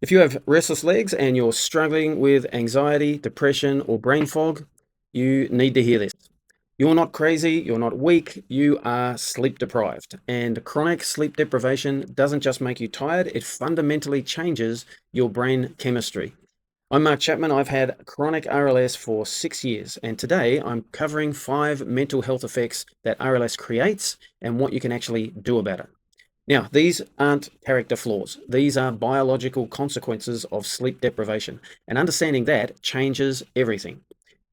If you have restless legs and you're struggling with anxiety, depression, or brain fog, you need to hear this. You're not crazy, you're not weak, you are sleep deprived. And chronic sleep deprivation doesn't just make you tired, it fundamentally changes your brain chemistry. I'm Mark Chapman. I've had chronic RLS for 6 years, and today I'm covering 5 mental health effects that RLS creates and what you can actually do about it. Now, these aren't character flaws. These are biological consequences of sleep deprivation, and understanding that changes everything.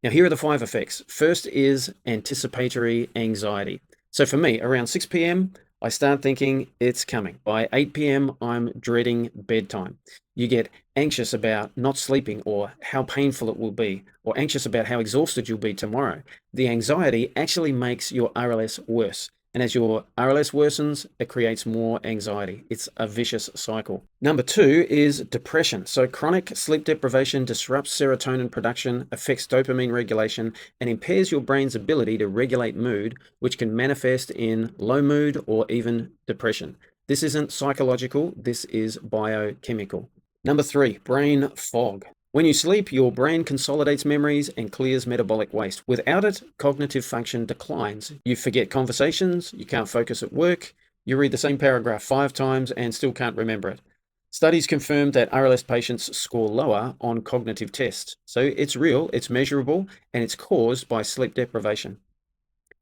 Now, here are the 5 effects. First is anticipatory anxiety. So for me, around 6 p.m., I start thinking it's coming. By 8 p.m., I'm dreading bedtime. You get anxious about not sleeping or how painful it will be, or anxious about how exhausted you'll be tomorrow. The anxiety actually makes your RLS worse. And as your RLS worsens, it creates more anxiety. It's a vicious cycle. Number 2 is depression. So chronic sleep deprivation disrupts serotonin production, affects dopamine regulation, and impairs your brain's ability to regulate mood, which can manifest in low mood or even depression. This isn't psychological, this is biochemical. Number 3, brain fog. When you sleep, your brain consolidates memories and clears metabolic waste. Without it, cognitive function declines. You forget conversations, you can't focus at work, you read the same paragraph 5 times and still can't remember it. Studies confirm that RLS patients score lower on cognitive tests. So it's real, it's measurable, and it's caused by sleep deprivation.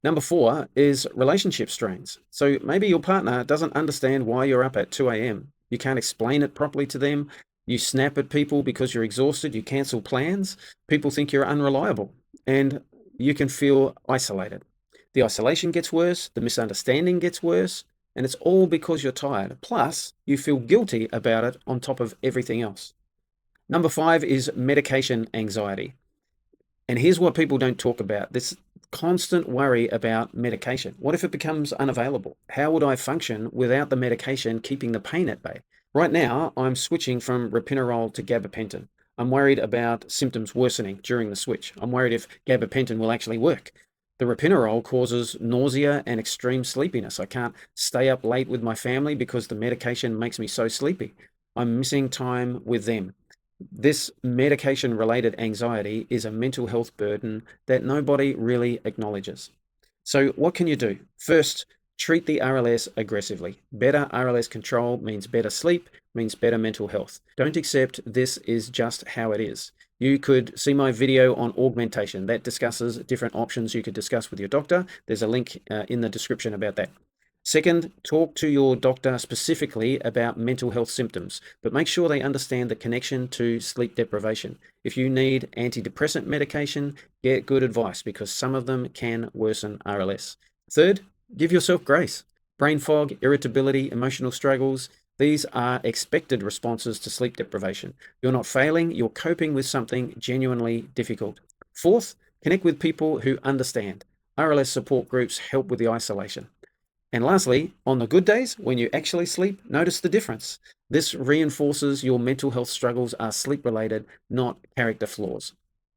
Number 4 is relationship strains. So maybe your partner doesn't understand why you're up at 2 a.m. You can't explain it properly to them. You snap at people because you're exhausted. You cancel plans. People think you're unreliable, and you can feel isolated. The isolation gets worse. The misunderstanding gets worse. And it's all because you're tired. Plus, you feel guilty about it on top of everything else. Number 5 is medication anxiety. And here's what people don't talk about. This constant worry about medication. What if it becomes unavailable? How would I function without the medication keeping the pain at bay? Right now, I'm switching from ropinirole to gabapentin. I'm worried about symptoms worsening during the switch. I'm worried if gabapentin will actually work. The ropinirole causes nausea and extreme sleepiness. I can't stay up late with my family because the medication makes me so sleepy. I'm missing time with them. This medication-related anxiety is a mental health burden that nobody really acknowledges. So what can you do? First, treat the RLS aggressively. Better RLS control means better sleep, means better mental health. Don't accept this is just how it is. You could see my video on augmentation that discusses different options you could discuss with your doctor. There's a link in the description about that. Second, talk to your doctor specifically about mental health symptoms, but make sure they understand the connection to sleep deprivation. If you need antidepressant medication, get good advice because some of them can worsen RLS. Third, give yourself grace. Brain fog, irritability, emotional struggles, these are expected responses to sleep deprivation. You're not failing, you're coping with something genuinely difficult. Fourth, connect with people who understand. RLS support groups help with the isolation. And lastly, on the good days, when you actually sleep, notice the difference. This reinforces your mental health struggles are sleep-related, not character flaws.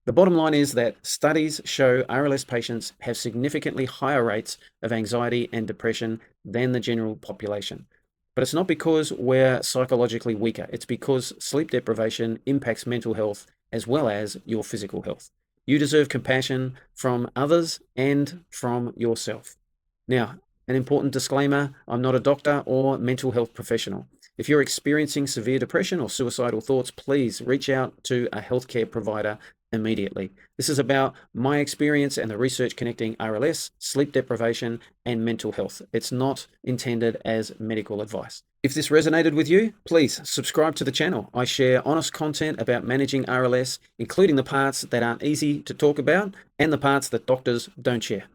The bottom line is that studies show RLS patients have significantly higher rates of anxiety and depression than the general population. But it's not because we're psychologically weaker. It's because sleep deprivation impacts mental health as well as your physical health. You deserve compassion from others and from yourself. Now, an important disclaimer, I'm not a doctor or mental health professional. If you're experiencing severe depression or suicidal thoughts, please reach out to a healthcare provider immediately. This is about my experience and the research connecting RLS, sleep deprivation, and mental health. It's not intended as medical advice. If this resonated with you, please subscribe to the channel. I share honest content about managing RLS, including the parts that aren't easy to talk about and the parts that doctors don't share.